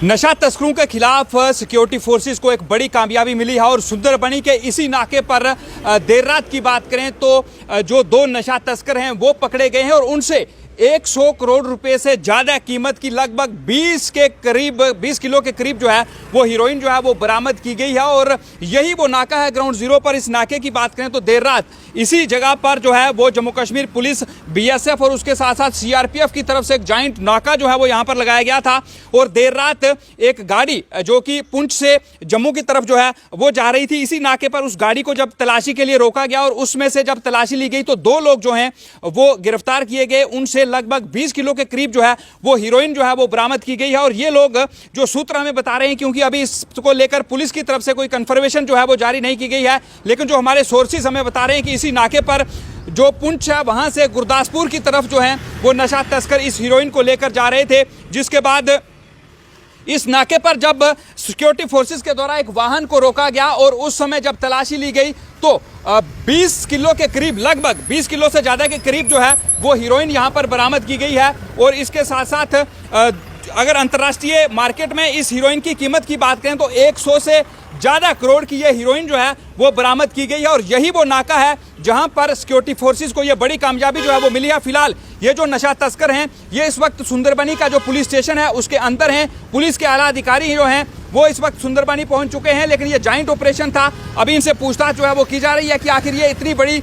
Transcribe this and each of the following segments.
नशा तस्करों के खिलाफ सिक्योरिटी फोर्सेस को एक बड़ी कामयाबी मिली है और सुंदरबनी के इसी नाके पर देर रात की बात करें तो जो दो नशा तस्कर हैं वो पकड़े गए हैं और उनसे 100 करोड़ रुपए से ज़्यादा कीमत की लगभग 20 किलो के करीब जो है वो हीरोइन जो है वो बरामद की गई है। और यही वो नाका है ग्राउंड जीरो पर। इस नाके की बात करें तो देर रात इसी जगह पर जो है वो जम्मू कश्मीर पुलिस, बीएसएफ और उसके साथ साथ सीआरपीएफ की तरफ से एक जॉइंट नाका जो है वो यहाँ पर लगाया गया था। और देर रात एक गाड़ी जो कि पुंछ से जम्मू की तरफ जो है वो जा रही थी, इसी नाके पर उस गाड़ी को जब तलाशी के लिए रोका गया और उसमें से जब तलाशी ली गई तो दो लोग जो हैं वो गिरफ्तार किए गए। उनसे लगभग 20 किलो के करीब जो है वो हीरोइन जो है वो बरामद की गई है। और ये लोग जो सूत्र हमें बता रहे हैं, क्योंकि अभी इसको लेकर पुलिस की तरफ से कोई कंफर्मेशन जो है वो जारी नहीं की गई है, लेकिन जो हमारे सोर्सेज हमें बता रहे हैं कि इसी नाके पर जो पुंछ है वहां से गुरदासपुर की तरफ जो है वो नशा तस्कर इस हीरोइन को लेकर जा रहे थे। जिसके बाद इस नाके पर जब सिक्योरिटी फोर्सेस के द्वारा एक वाहन को रोका गया और उस समय जब तलाशी ली गई तो 20 किलो के करीब, लगभग 20 किलो से ज़्यादा के करीब जो है वो हीरोइन यहाँ पर बरामद की गई है। और इसके साथ साथ अगर अंतर्राष्ट्रीय मार्केट में इस हीरोइन की कीमत की बात करें तो 100 से ज़्यादा करोड़ की ये हीरोइन जो है वो बरामद की गई है। और यही वो नाका है जहां पर सिक्योरिटी फोर्सेस को ये बड़ी कामयाबी जो है वो मिली है। फिलहाल ये जो नशा तस्कर हैं ये इस वक्त सुंदरबनी का जो पुलिस स्टेशन है उसके अंदर हैं। पुलिस के आला अधिकारी जो हैं वो इस वक्त सुंदरबनी पहुंच चुके हैं, लेकिन ये जॉइंट ऑपरेशन था। अभी इनसे पूछताछ जो है वो की जा रही है कि आखिर ये इतनी बड़ी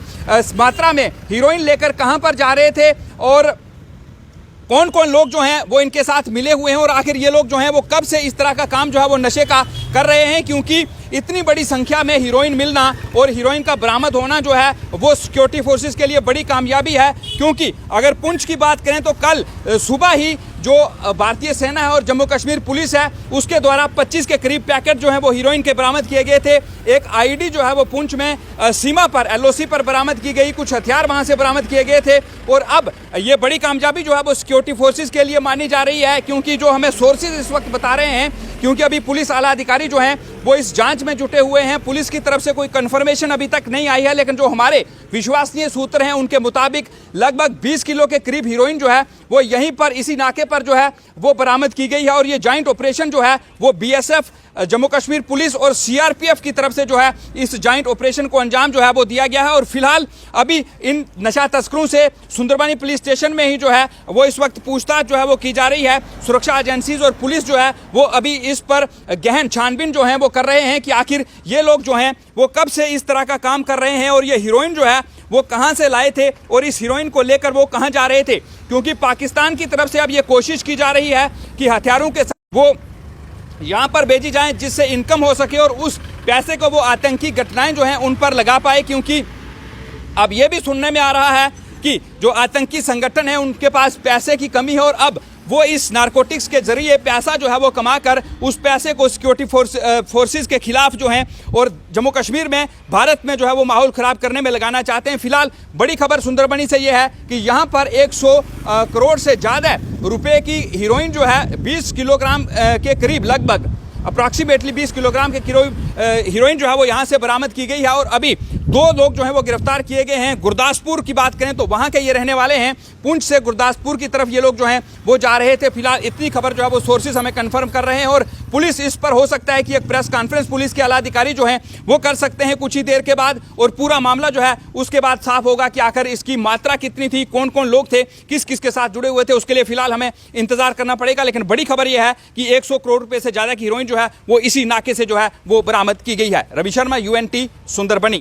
मात्रा में हीरोइन लेकर कहां पर जा रहे थे और कौन कौन लोग जो हैं वो इनके साथ मिले हुए हैं और आखिर ये लोग जो हैं वो कब से इस तरह का काम जो है वो नशे का कर रहे हैं। क्योंकि इतनी बड़ी संख्या में हीरोइन मिलना और हीरोइन का बरामद होना जो है वो सिक्योरिटी फोर्सेस के लिए बड़ी कामयाबी है। क्योंकि अगर पुंछ की बात करें तो कल सुबह ही जो भारतीय सेना है और जम्मू कश्मीर पुलिस है उसके द्वारा 25 के करीब पैकेट जो है वो हीरोइन के बरामद किए गए थे। एक आईडी जो है वो पुंछ में सीमा पर एलओसी पर बरामद की गई, कुछ हथियार वहां से बरामद किए गए थे। और अब ये बड़ी कामयाबी जो है वो सिक्योरिटी फोर्सेस के लिए मानी जा रही है, क्योंकि जो हमें सोर्सेज इस वक्त बता रहे हैं, क्योंकि अभी पुलिस आला अधिकारी जो हैं वो इस जांच में जुटे हुए हैं। पुलिस की तरफ से कोई कंफर्मेशन अभी तक नहीं आई है, लेकिन जो हमारे विश्वसनीय सूत्र हैं उनके मुताबिक लगभग 20 किलो के करीब हीरोइन जो है वो यहीं पर इसी नाके पर जो है वो बरामद की गई है। और ये जॉइंट ऑपरेशन जो है वो बीएसएफ, जम्मू कश्मीर पुलिस और सीआरपीएफ की तरफ से जो है इस जॉइंट ऑपरेशन को अंजाम जो है वो दिया गया है। और फिलहाल अभी इन नशा तस्करों से सुंदरबनी पुलिस स्टेशन में ही जो है वो इस वक्त पूछताछ जो है वो की जा रही है। सुरक्षा एजेंसीज और पुलिस जो है वो अभी इस पर गहन छानबीन जो है वो कर रहे हैं कि आखिर ये लोग जो हैं वो कब से इस तरह का काम कर रहे हैं और ये हीरोइन जो है वो कहां से लाए थे और इस हीरोइन को लेकर वो कहां जा रहे थे। क्योंकि पाकिस्तान की तरफ से अब ये कोशिश की जा रही है कि हथियारों के साथ वो यहाँ पर भेजी जाएं जिससे इनकम हो सके और उस पैसे को वो आतंकी घटनाएं जो हैं उन पर लगा पाए। क्योंकि अब ये भी सुनने में आ रहा है कि जो आतंकी संगठन है उनके पास पैसे की कमी है और अब वो इस नारकोटिक्स के जरिए पैसा जो है वो कमाकर उस पैसे को सिक्योरिटी फोर्सेस के खिलाफ जो हैं और जम्मू कश्मीर में, भारत में जो है वो माहौल ख़राब करने में लगाना चाहते हैं। फिलहाल बड़ी खबर सुंदरबनी से ये है कि यहाँ पर 100 करोड़ से ज़्यादा रुपए की हीरोइन जो है 20 किलोग्राम के करीब, लगभग अप्रॉक्सीमेटली 20 किलोग्राम के हीरोइन जो है वो यहाँ से बरामद की गई है। और अभी दो लोग जो हैं वो गिरफ्तार किए गए हैं। गुरदासपुर की बात करें तो वहाँ के ये रहने वाले हैं, पुंछ से गुरदासपुर की तरफ ये लोग जो हैं वो जा रहे थे। फिलहाल इतनी खबर जो है वो सोर्सेज हमें कंफर्म कर रहे हैं और पुलिस इस पर हो सकता है कि एक प्रेस कॉन्फ्रेंस पुलिस के आला अधिकारी जो हैं वो कर सकते हैं कुछ ही देर के बाद और पूरा मामला जो है उसके बाद साफ होगा कि आखिर इसकी मात्रा कितनी थी, कौन कौन लोग थे, किस किस के साथ जुड़े हुए थे। उसके लिए फिलहाल हमें इंतजार करना पड़ेगा। लेकिन बड़ी खबर यह है कि 100 करोड़ रुपए से ज़्यादा की हीरोइन जो है वो इसी नाके से जो है वो बरामद की गई है। रवि शर्मा, UNT, सुंदरबनी।